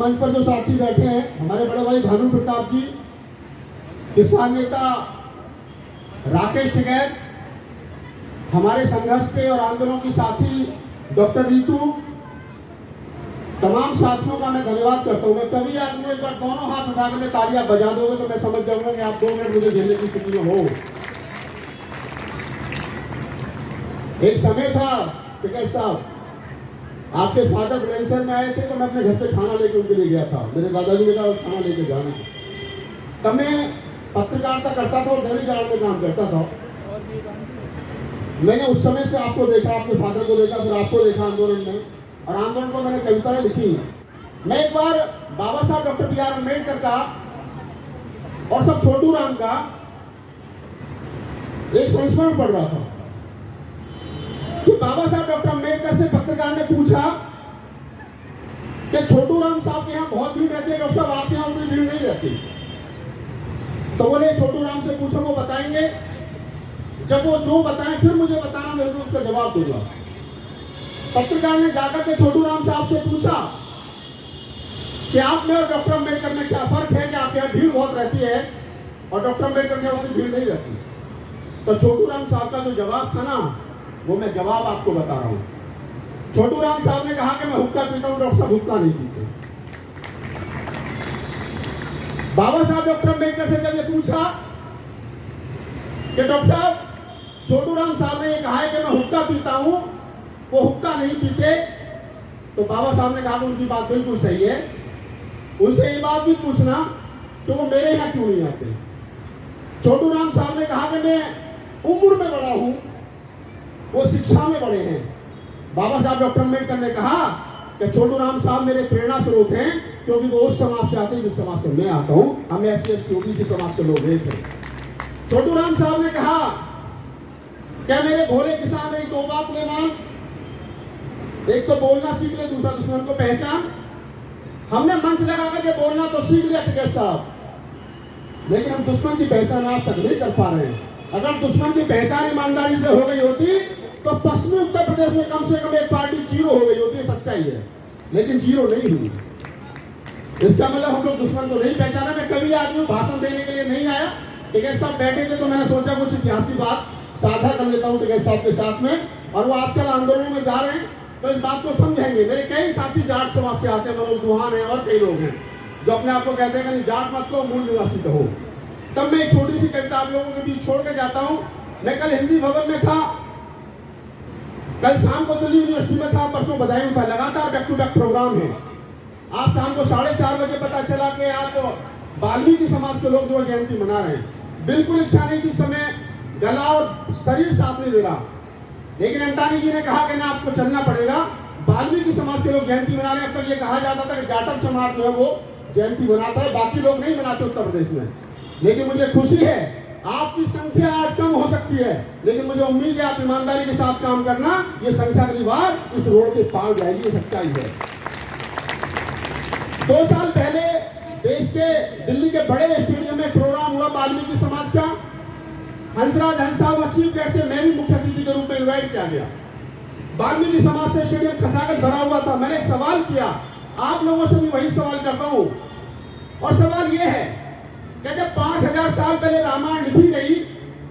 मंच पर जो साथी बैठे हैं, हमारे बड़े भाई भानु प्रताप जी, किसान नेता राकेश टिकैत, हमारे संघर्ष के और आंदोलन की साथी डॉक्टर रीतू, तमाम साथियों का मैं धन्यवाद करता हूँ। मैं कभी आदमी एक बार दोनों हाथ उठा कर तालियां बजा दोगे तो मैं समझ जाऊंगा कि आप 2 मिनट मुझे झेलने की स्थिति में हो। एक समय था टिकैत साहब, आपके फादर बुलंदशहर में आए थे तो मैं अपने घर से खाना लेके उनके लिए गया था। मेरे दादाजी ने कहा खाना लेके जाना। तब मैं पत्रकारिता करता था और दैनिक जागरण में काम करता था। मैंने उस समय से आपको देखा, आपके फादर को देखा, फिर आपको देखा आंदोलन में, और आंदोलन को मैंने कविताएं लिखी। मैं एक बार बाबा साहब डॉक्टर बी आर अम्बेडकर का और सब छोटू राम का एक संस्मरण पढ़ रहा था कि बाबा साहब डॉक्टर अम्बेडकर से पत्रकार ने पूछा कि छोटू राम साहब के यहाँ बहुत भीड़ रहती है, डॉक्टर साहब आपके यहाँ उतनी भीड़ नहीं रहती। तो बोले छोटू राम से पूछो, वो बताएंगे। जब वो जो बताएं फिर मुझे बताना, मैं उसका जवाब दूंगा। पत्रकार ने जाकर के छोटू राम साहब से पूछा कि आप में और डॉक्टर अम्बेडकर में क्या फर्क है, कि आपके यहाँ भीड़ बहुत रहती है और डॉक्टर अम्बेडकर के यहाँ उतनी भीड़ नहीं रहती। तो छोटू राम साहब का जो जवाब था ना, वो मैं जवाब आपको बता रहा हूं। छोटू राम साहब ने कहा कि मैं हुक्का पीता हूं, डॉक्टर साहब हुक्का नहीं पीते। बाबा साहब डॉक्टर अम्बेडकर से जब ये पूछा कि डॉक्टर साहब छोटू राम साहब ने ये कहा है कि मैं हुक्का पीता हूं, वो हुक्का नहीं पीते, तो बाबा साहब ने कहा कि उनकी बात बिल्कुल सही है। उनसे ये बात भी पूछना कि वो मेरे यहाँ क्यों नहीं आते। छोटू राम साहब ने कहा कि मैं उम्र में बड़ा हूं, वो शिक्षा में बड़े हैं। बाबा साहब डॉक्टर अम्बेडकर ने कहा कि छोटू राम साहब मेरे प्रेरणा स्रोत हैं, क्योंकि वो उस समाज से आते हैं जिस समाज से मैं आता हूं। हम SC ST OBC समाज के लोग थे। छोटू राम साहब ने कहा क्या मेरे भोले किसान मेरी 2 बात ले मान, एक तो बोलना सीख ले, दूसरा दुश्मन को पहचान। हमने मंच लगा करके बोलना तो सीख लिया टिकैत साहब, लेकिन हम दुश्मन की पहचान आज तक नहीं कर पा रहे हैं। अगर दुश्मन की पहचान ईमानदारी से हो गई होती तो पश्चिमी उत्तर प्रदेश में कम से कम एक पार्टी 0 हो गई होती, सच्चाई है, लेकिन 0 नहीं हुई। इसका मतलब हम लोग दुश्मन को नहीं पहचाना। मैं कभी आदमी भाषण देने के लिए नहीं आया। टिकैत साहब बैठे थे तो मैंने सोचा कुछ इतिहास की बात साझा कर लेता हूँ टिकैत साहब के साथ में, और वो आजकल आंदोलनों में जा रहे हैं तो इस बात को समझेंगे। मेरे कई साथी जाट समाज से आते हैं, मनोज दुहान है और कई लोग हैं जो अपने आप को कहते हैं कि जाट मत कहो, मूल निवासी कहो। तब मैं एक छोटी सी कविता आप लोगों के बीच छोड़ के जाता हूं। मैं कल हिंदी भवन में था, कल शाम को दिल्ली यूनिवर्सिटी में था, परसों बदायूं था। लगातार बैक टू बैक प्रोग्राम है। आज शाम को 4:30 बजे पता चला कि आप वाल्मीकि समाज के लोग जो जयंती मना रहे हैं। बिल्कुल इच्छा नहीं थी, समय गला और शरीर साथ नहीं दे रहा, लेकिन अंतानी जी ने कहा कि ना आपको चलना पड़ेगा। वाल्मीकि समाज के लोग जयंती मना रहे हैं। अब तक ये कहा जाता था कि जाटव समाज जो है वो जयंती मनाता है, बाकी लोग नहीं मनाते उत्तर प्रदेश में। लेकिन मुझे खुशी है, आपकी संख्या आज कम हो सकती है, लेकिन मुझे उम्मीद है आप ईमानदारी के साथ काम करना, ये संख्या अगली बार इस रोड के पार जाएगी, ये सच्चाई है। 2 साल पहले देश के दिल्ली के बड़े स्टेडियम में प्रोग्राम हुआ वाल्मीकि समाज का। हंसराज हंस साहब चीफ गेस्ट थे, मैं भी मुख्य अतिथि के रूप में इन्वाइट किया गया। वाल्मीकि समाज से स्टेडियम खचाखच भरा हुआ था। मैंने एक सवाल किया, आप लोगों से भी वही सवाल करता हूं, और सवाल यह है कि जब 5000 साल पहले रामायण लिखी गई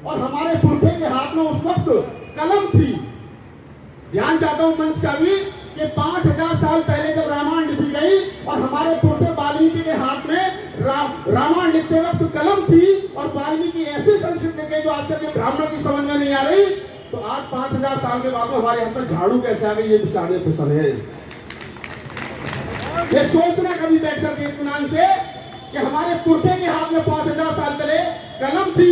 और हमारे पुरखे के हाथ में उस वक्त कलम थी, ध्यान चाहता हूं मंच का भी, कि 5000 साल पहले जब रामायण लिखी गई और हमारे पुरखे वाल्मीकि के हाथ में रामायण लिखते वक्त कलम थी, और वाल्मीकि ऐसी संस्कृत लिखे जो आजकल के ब्राह्मण की समझ में नहीं आ रही, तो आज 5000 साल के बाद में हमारे हाथ में झाड़ू कैसे आ गई, ये बेचारे प्रश्न है। ये सोचना कभी बैठ करके इत्मीनान से कि हमारे पुरखे के हाथ में 5000 साल पहले कलम थी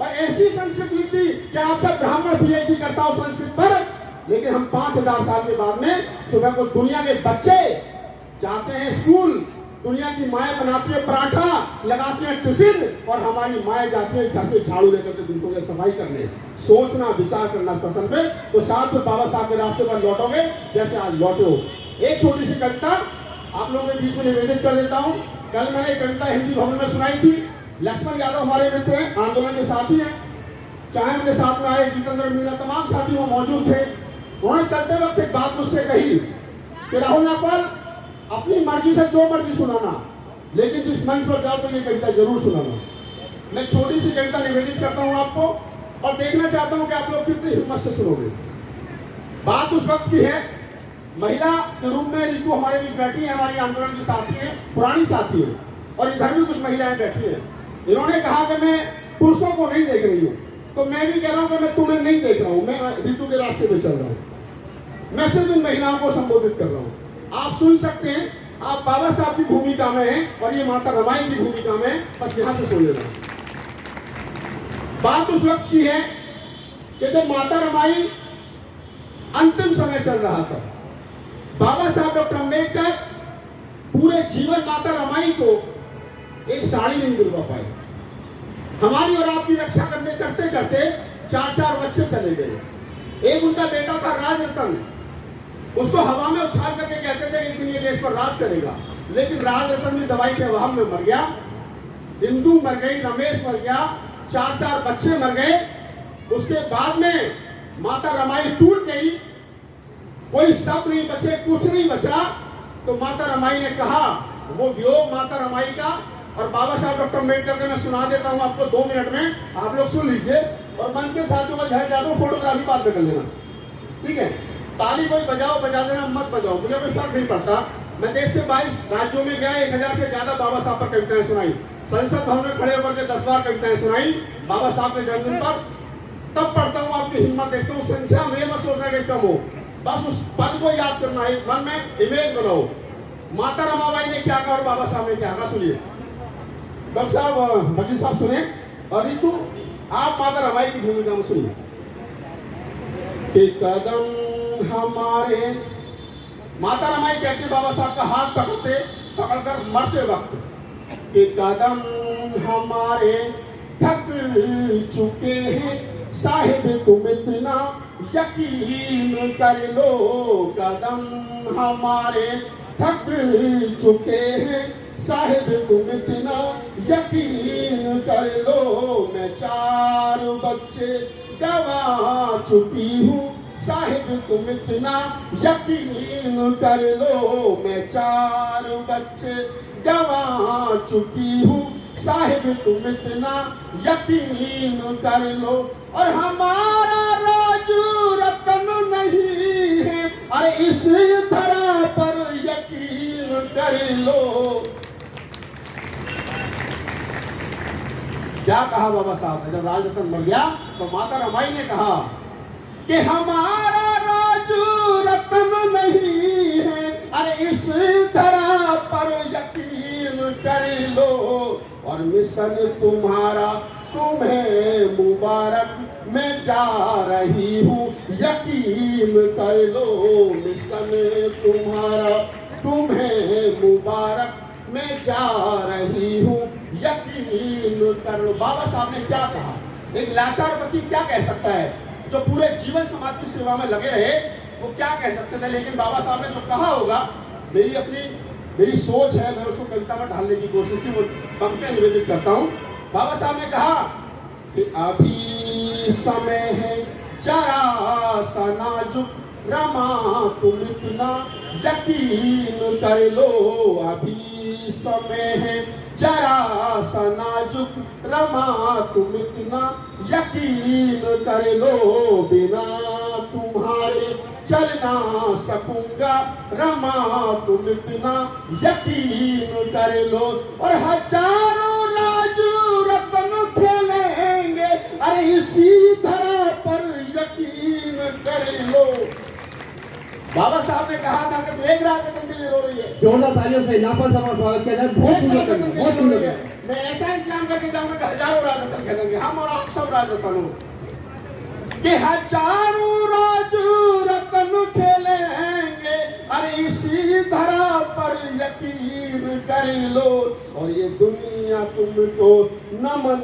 और ऐसी संस्कृत लिखती कि आज का ब्राह्मण PhD करता हो संस्कृत पर, लेकिन हम 5000 साल के बाद में सुबह को दुनिया के बच्चे जाते हैं स्कूल, दुनिया की माएं बनाती है पराठा, लगाती है टिफिन, और हमारी माएं जाती है घर से झाड़ू लेकर के दूसरों की सफाई करने। सोचना विचार करना पसंद पे तो साथ में बाबा साहब के रास्ते पर लौटोगे जैसे आज लौटे हो। एक छोटी सी कविता आप लोगों के बीच में निवेदित कर देता हूँ। कल मैंने कविता हिंदी भवन में सुनाई थी। लक्ष्मण यादव हमारे मित्र हैं, आंदोलन के साथी हैं, चाहे उनके साथ में आए जितेंद्र मीणा, तमाम साथी वो मौजूद थे। उन्होंने चलते वक्त एक बात मुझसे कही कि राहुल नागपाल, अपनी मर्जी से जो मर्जी सुनाना, लेकिन जिस मंच पर जाओ तो ये कविता जरूर सुनाना। मैं छोटी सी कविता निवेदित करता हूं आपको और देखना चाहता हूं कि आप लोग कितनी हिम्मत से सुनोगे। बात उस वक्त की है, महिला के रूप में रितु हमारे बीच बैठी है, हमारी आंदोलन की साथी है, पुरानी साथी है, और इधर भी कुछ महिलाएं बैठी हैं। इन्होंने कहा कि मैं पुरुषों को नहीं देख रही हूँ, तो मैं भी कह रहा हूँ कि मैं तुम्हें नहीं देख रहा हूँ, मैं रितु के रास्ते पे चल रहा हूँ। मैं सिर्फ इन महिलाओं को संबोधित कर रहा हूँ। आप सुन सकते हैं, आप बाबा साहब की भूमिका में हैं और ये माता रमाई की भूमिका में, बस यहां से सुन लेना। बात उस वक्त की है कि जब माता रमाई अंतिम समय चल रहा था, बाबा साहब डॉक्टर अम्बेडकर पूरे जीवन माता रमाई को एक साड़ी नहीं दिलवा पाए। हमारी और आपकी रक्षा करने करते करते 4 बच्चे चले गए। एक उनका बेटा था राजरतन, उसको हवा में उछाल करके कहते थे कि एक दिन ये देश पर राज करेगा, लेकिन राजरतन भी दवाई के अभाव में मर गया। इंदू मर गई, रमेश मर गया, 4 बच्चे मर गए। उसके बाद में माता रमाई टूट गई, कोई शब्द नहीं बचे, कुछ नहीं बचा। तो माता रमाई ने कहा, वो वियोग माता रमाई का और बाबा साहब डॉक्टर अम्बेडकर का मैं सुना देता हूं आपको 2 मिनट में, आप लोग सुन लीजिए। और मंच के साथियों में ध्यान जाता हूं, फोटोग्राफी बात में कर लेना, ठीक है। ताली कोई बजाओ बजा देना, मत बजाओ, मुझे कोई फर्क नहीं पड़ता। मैं देश के 22 राज्यों में गया, 1000 से ज्यादा बाबा साहब पर कविताएं सुनाई, संसद भवन में खड़े होकर के 10 बार कविताएं सुनाई बाबा साहब के जन्मदिन पर। तब पढ़ता हूँ, आपकी हिम्मत देखता हूँ, संख्या में मत सोचना कि कम हो, बस उस पद को याद करना है, मन में इमेज बनाओ। माता रमाबाई ने क्या कहा और बाबा साहब ने क्या कहा, सुनिए। डॉक्टर साहब, मजी साहब सुने, और रितु आप माता रमाई की भूमिका में सुनिए। एक कदम हमारे, माता रमाई कहते बाबा साहब का हाथ पकड़कर मरते वक्त, एक कदम हमारे थक चुके हैं साहिब, तुम इतना यकीन कर लो। कदम हमारे थक चुके हैं साहिब, तुम इतना यकीन कर लो। मैं 4 बच्चे गवा चुकी हूँ साहिब, तुम इतना यकीन कर लो। मैं 4 बच्चे गवा चुकी हूँ साहिब, तुम इतना यकीन कर लो। और हमारा राजू रतन नहीं है, अरे इस धरा पर यकीन कर लो। क्या कहा बाबा साहब ने, जब राजरतन मर गया तो माता रमाई ने कहा कि हमारा राजू रतन नहीं है, अरे इस धरा पर यकीन कर लो। और मिशन तुम्हारा तुम्हें मुबारक, मैं जा रही हूँ यकीन कर लो। मिशन तुम्हारा तुम्हें मुबारक, मैं जा रही हूँ यकीन कर लो। बाबा साहब ने क्या कहा, एक लाचार पति क्या कह सकता है, जो पूरे जीवन समाज की सेवा में लगे रहे, वो क्या कह सकते थे। लेकिन बाबा साहब ने जो कहा होगा, मेरी सोच है, मैं उसको कविता में ढालने की कोशिश की, वो पंक्तियां निवेदित करता हूँ। बाबा साहब ने कहा कि अभी समय है जरा सा नाजुक, रमा तुम इतना यकीन कर लो। अभी समय है जरा सा नाजुक, रमा तुम इतना यकीन कर लो। बिना तुम्हारे चल ना सकूंगा, रमा तुम इतना यकीन कर लो। और हजारों राजू रतन खेलेंगे, अरे इसी धरा पर यकीन कर लो। बाबा साहब ने कहा था कि एक राजरतन के लिए रो रही है, जोरदार तालियों से नापन सभा स्वागत किया जाए। बहुत सुंदर कविता, बहुत सुंदर कविता। मैं ऐसा इंतजाम करके जाऊंगा कि हजारों राजरतन खेलेंगे, हम और आप सब राजरतन हो, कि हजारों राजरतन खेलेंगे, अरे इसी धरा पर यकीन कर लो। और ये दुनिया तुमको नमन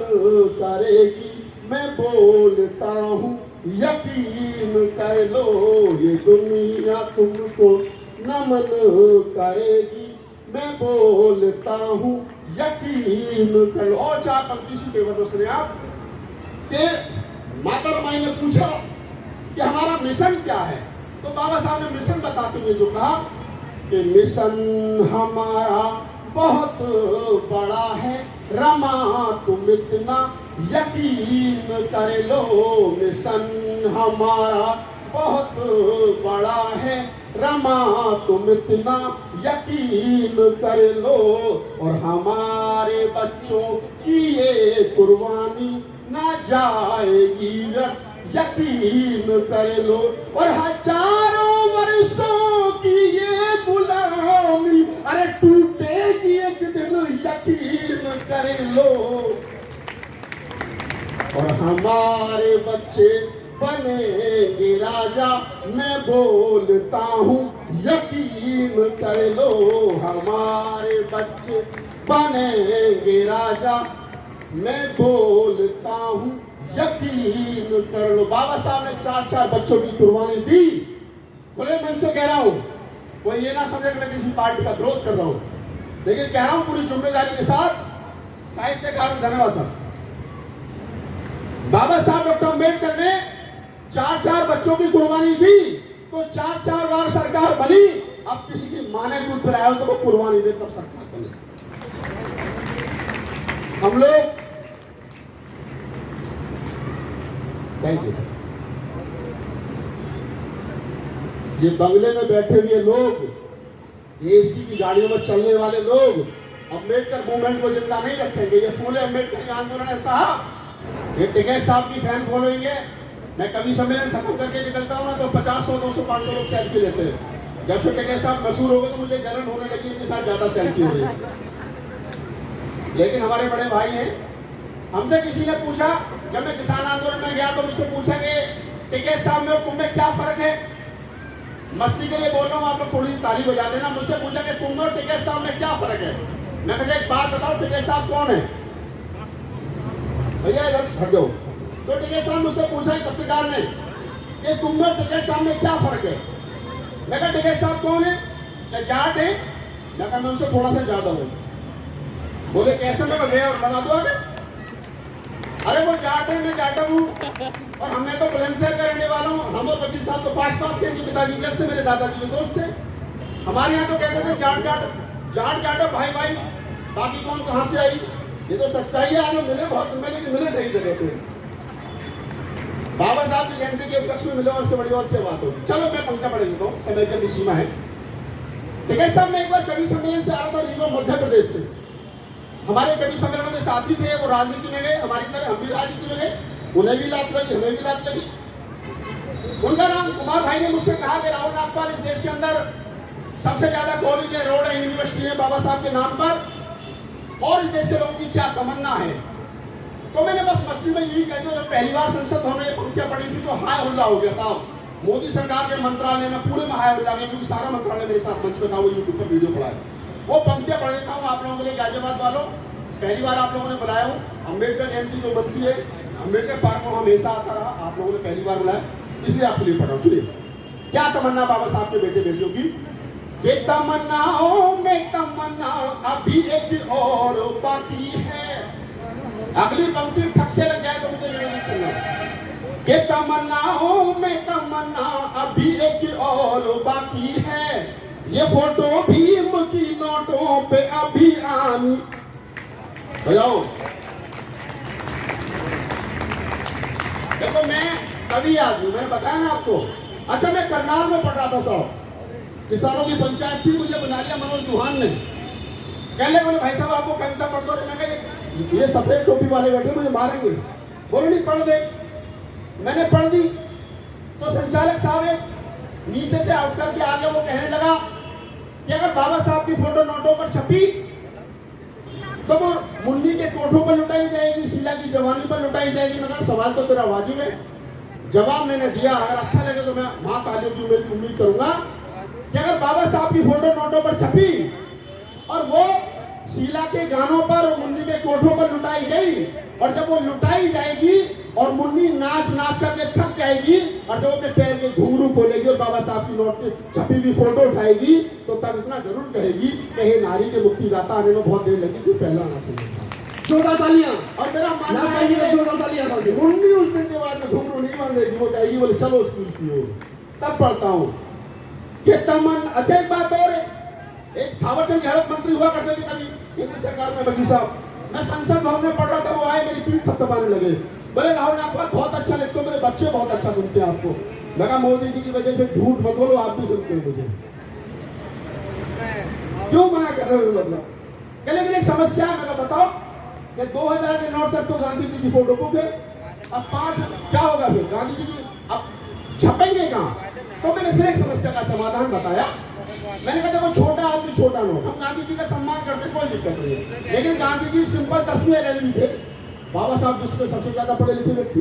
करेगी, मैं बोलता हूँ यकीन कर लो। ये दुनिया तुमको नमन करेगी, मैं बोलता हूँ यकीन कर लो। और 4 पंक्ति सी केवल सुने आप कि माता रमाई ने पूछा कि हमारा मिशन क्या है, तो बाबा साहब ने मिशन बताते हुए जो कहा कि मिशन हमारा बहुत बड़ा है, रमा तुम इतना यकीन कर लो। मिशन हमारा बहुत बड़ा है, रमा तुम इतना यकीन कर लो। और हमारे बच्चों की ये कुर्बानी ना जाएगी व्यर्थ, यकीन कर लो। और हजारों वर्षों की ये गुलामी अरे टूटेगी एक दिन, यकीन कर लो। और हमारे बच्चे बनेंगे राजा, मैं बोलता हूँ यकीन कर लो। हमारे बच्चे बनेंगे राजा, मैं बोलता हूँ यकीन कर लो। बाबा साहब ने 4-4 बच्चों की कुर्बानी दी। खुले मन से कह रहा हूँ, कोई ये ना समझे कि मैं किसी पार्टी का विरोध कर रहा हूँ, लेकिन कह रहा हूँ पूरी जिम्मेदारी के साथ। साहित्यकार धन्यवाद साहब। बाबा साहब डॉक्टर अम्बेडकर ने 4-4 बच्चों की कुर्बानी दी, तो 4-4 बार सरकार बनी। अब किसी की मां ने दूध पिलाया हो तो वो कुर्बानी दे, तब सरकार बनी। हम लोग थैंक यू। ये बंगले में बैठे हुए लोग, एसी की गाड़ियों में चलने वाले लोग अम्बेडकर मूवमेंट को जिंदा नहीं रखेंगे। ये फूले अम्बेडकर आंदोलन है साहब। ये टिकैत साहब की फैन फॉलोइंग है। मैं कभी सम्मेलन खत्म करके निकलता हूँ ना तो 50, 100, 200, 500 लोग सेल्फी लेते हैं। जब से टिकैत साहब मशहूर हो गए तो मुझे जलन होने लगी, इनके साथ ज्यादा सेल्फी हो रही है। लेकिन हमारे बड़े भाई हैं, हमसे किसी ने पूछा, जब मैं किसान आंदोलन में गया तो मुझसे पूछा कि टिकैत साहब में और तुम में क्या फर्क है। मस्ती के लिए बोल रहा हूँ, आप लोग थोड़ी ताली बजा देना। मुझसे पूछा कि तुम और टिकैत साहब में क्या फर्क है। मैं कहा एक बात बताओ, टिकैत साहब कौन है? भैया इधर हट जाओ। तो टिकैत साहब मुझसे पूछा है पत्रकार ने कि तुम और टिकैत साहब में क्या फर्क है। मैं कहा टिकैत साहब कौन है? क्या जाट है? मैं कहा मैं उनसे थोड़ा सा ज्यादा हूँ। बोले कैसे? मैं लगा दो आगे। अरे वो जाट है, मैं जाटा हूँ, और हमें तो बुलंदशहर का रहने वाला हूँ। हम और वकील साहब तो पास के, इनके पिताजी जैसे मेरे दादाजी के दोस्त थे। हमारे यहाँ तो कहते थे जाट जाट भाई भाई, बाकी कौन कहाँ से आई। ये तो सच्चाई है। आने मिले बहुत मिले, लेकिन मिले सही जगह पे। बाबा साहब की जयंती के उपलक्ष्य में मिले, और से बड़ी और क्या बात होगी। चलो मैं पंक्ति पढ़ देता हूँ, समय की भी सीमा है। टिकैत साहब ने एक बार कवि सम्मेलन से आ रहा था रीवा मध्य प्रदेश से। हमारे कवि सम्मेलन में साथी थे, वो राजनीति में गए, हमारी तरह हम भी राजनीति में गए। उन्हें भी लात लगी, हमें भी लात लगी। उनका नाम कुमार भाई ने मुझसे कहा कि राहुल नागपाल, इस देश के अंदर सबसे ज्यादा कॉलेज है, रोड है, यूनिवर्सिटी है बाबा साहब के नाम पर, और इस देश के लोगों की क्या तमन्ना है। तो मैंने बस मस्ती में यही कहते हुए पहली बार संसद भवन में पंक्तियां पढ़ी थी तो हाय हुल्ला हो गया साहब। मोदी सरकार के मंत्रालय में पूरे में हाय हुल्ला गया, क्योंकि सारा मंत्रालय मेरे साथ मंच पे था, वो यूट्यूब पर वीडियो पड़ा है। वो पंक्तियां पढ़ देता हूँ आप लोगों के लिए। गाजियाबाद वालों, पहली बार आप लोगों ने बुलाया हूँ। अम्बेडकर जयंती जो बनती है, अम्बेडकर पार्क में हमेशा आता रहा, आप लोगों ने पहली बार बुलाया, इसलिए आपके लिए पढ़ा। सुनिए क्या तमन्ना बाबा साहब के बेटे बेटियों की। ये तमन्नाओं में तमन्ना अभी एक और बाकी है। अगली पंक्ति ठक से लग जाए तो मुझे नहीं करना। ये तमन्नाओं में तमन्ना अभी एक और बाकी है। ये फोटो भीम की नोटों पे अभी आनी। बजाओ। देखो मैं कवि आदमी, मैंने बताया ना आपको। अच्छा मैं करनाल में पढ़ रहा था साहब, किसानों की पंचायत थी, मुझे बना लिया मनोज दुहान ने। कहले बोले भाई साहब आपको कविता पढ़ दो। मैं कहा ये सफेद टोपी वाले बैठे मुझे मारेंगे। बोले नहीं पढ़ दे। मैंने पढ़ दी तो संचालक साहब नीचे से आउट करके आगे वो कहने लगा कि अगर बाबा साहब की फोटो नोटों पर छपी तो वो मुन्नी के कोठों पर लुटाई जाएगी, शीला की जवानी पर लुटाई जाएगी। मगर सवाल तो तेरा वाजिब है। जवाब मैंने दिया, अगर अच्छा लगे तो मैं माँ तालियों की उम्मीद करूंगा कि अगर बाबा साहब की फोटो नोटों पर छपी और वो शीला के गानों पर और मुन्नी के कोठों पर लुटाई गई, और जब वो लुटाई जाएगी और मुन्नी नाच नाच करके थक जाएगी, और जब अपने पैर के घुंघरू खोलेगी और बाबा साहब की नोट की छपी हुई फोटो उठाएगी, तो तब इतना जरूर कहेगी कि हे नारी के मुक्तिदाता आने में बहुत देर लगी थी, पहला आना चाहिए। जोरदार तालियां। और मेरा मानना है कि जोरदार तालियां। मुन्नी उस दिन के बाद में घुंघरू नहीं बांधेगी, वो कहेगी बोले चलो स्कूल की ओर। तब पढ़ता हूँ कि तमन। अच्छा एक बात और है, एक थावरचंद गहलोत मंत्री हुआ करते थे कभी केंद्र सरकार में, वकील साहब। मैं संसद भवन में पढ़ रहा था, वो आए मेरी पीठ थपथपाने लगे, बोले राहुल आप बहुत अच्छा लिखते हो, मेरे बच्चे बहुत अच्छा सुनते हैं आपको। लगा मोदी जी की वजह से झूठ मत बोलो, आप भी सुनते हो मुझे, क्यों मना कर रहे हो? मतलब लेकिन एक समस्या है, मैं बताओ कि 2000 के नोट तक तो गांधी जी की फोटो को गए, अब 5 क्या होगा फिर? गांधी जी की अब छपेंगे कहाँ? तो मैंने फिर एक समस्या का समाधान बताया। मैंने कहा देखो छोटा आदमी छोटा नोट, हम गांधी जी का सम्मान करते, कोई दिक्कत नहीं है, लेकिन गांधी जी सिंपल 10वीं LLB थे। बाबा साहब विश्व के सबसे ज्यादा पढ़े लिखे व्यक्ति,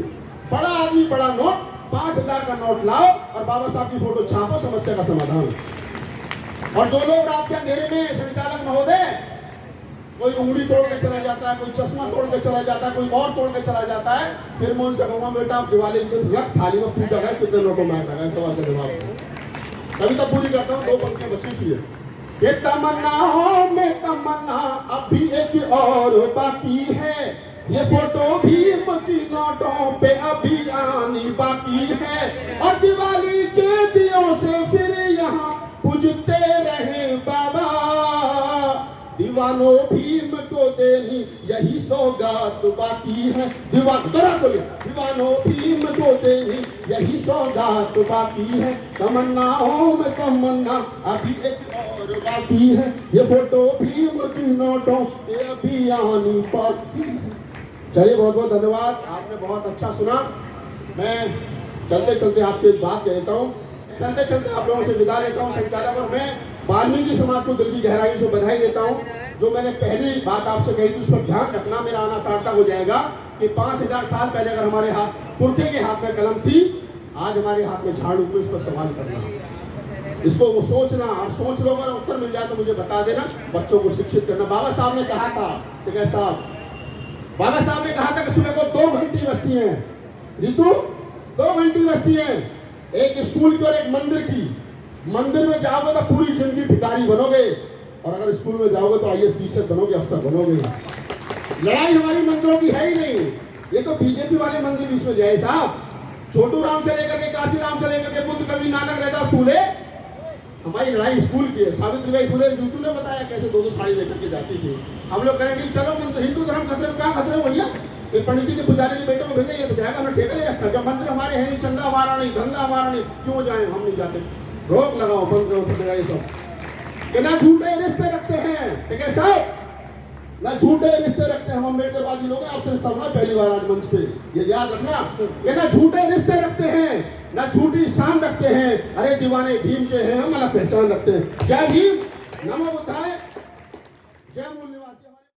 बड़ा आदमी बड़ा नोट, 5000 का नोट लाओ और बाबा साहब की फोटो छापो, समस्या का समाधान। और जो लोग रात के अंधेरे में, संचालक महोदय, कोई उंगली तोड़ के चला जाता है, कोई चश्मा तोड़ के चला जाता है, कोई और तोड़ के चला जाता है, फिर मैं उनसे कहूँगा बेटा आप दिवाली के दिन रख थाली में पूजा कर, कितने नोटों में आएगा? सवाल का जवाब कभी तक पूरी करता हूँ, 2 पंक्तियां बची थी। ये तमन्नाओं में तमन्ना अभी एक और बाकी है, ये फोटो भी मोती नोटों पे अभी आनी बाकी है, और दिवाली के दियों से फिर यहाँ पूजते रहे बाबा, दीवानों भीम को देनी यही सौगात बाकी है। दीवानों भीम को देनी यही सौगात बाकी है, तमन्नाओं में तमन्ना अभी एक और बाकी है, ये फोटो भीम की नोटों पे अभी आनी बाकी है। चलिए बहुत बहुत धन्यवाद, आपने बहुत अच्छा सुना। मैं चलते चलते आपको एक बात कहता हूँ, चलते चलते आप लोगों से विदा लेता हूँ संचालक, और मैं वाल्मीकि समाज को दिल की गहराई से बधाई देता हूँ। जो मैंने पहली बात आपसे कही थी उस पर ध्यान रखना, मेरा आना सार्थक हो जाएगा कि 5000 साल पहले अगर हमारे हाथ पुरखे के हाथ में कलम थी, आज हमारे हाथ में झाड़ू, तो इस पर सवाल करना, इसको वो सोचना, और सोच लो, अगर उत्तर मिल जाए तो मुझे बता देना। बच्चों को शिक्षित करना। बाबा साहब ने कहा था, ठीक है साहब, बाबा साहब ने कहा था कि सुबह को 2 घंटी बजती है, ऋतु 2 घंटी बजती है, एक स्कूल की और एक मंदिर की। मंदिर में जाओगे तो पूरी जिंदगी भिखारी बनोगे, और अगर स्कूल में जाओगे तो IAS टीचर बनोगे, अफसर बनोगे। लड़ाई हमारी मंदिरों की है ही नहीं, ये तो बीजेपी वाले मंदिर बीच में जाए साहब। छोटू राम से लेकर के काशी राम से लेकर के बुद्ध कवि नानक रहता स्कूल है, हमारी लड़ाई स्कूल की है। सावित्रीबाई फुले ऋतु ने बताया कैसे 2-2 साड़ी लेकर के जाती थी। हम लोग करेंगे चलो मंदिर, हिंदू धर्म खतरे में, कहाँ खतरे में भैया? एक पंडित जी के पुजारी के बेटों को भेजे, ये बचाएगा, हमने ठेका नहीं रखा। जब मंदिर हमारे हैं नहीं, चंदा हमारा नहीं, धंधा हमारा नहीं, क्यों जाए? हम नहीं जाते, रोक लगाओ, बंद करो ये सब। कि ना झूठे रिश्ते रखते हैं, ठीक है साहब, ना झूठे रिश्ते रखते हैं। हम अम्बेडकरवादी लोग हैं, आपसे रिश्ता हुआ पहली बार आज मंच पे, ये याद रखना। कि ना झूठे रिश्ते रखते हैं, ना झूठी शान रखते हैं, अरे दीवाने भीम के हैं, हम अलग पहचान रखते हैं। जय भीम, नमो बुद्धाय, जय मूल निवासी।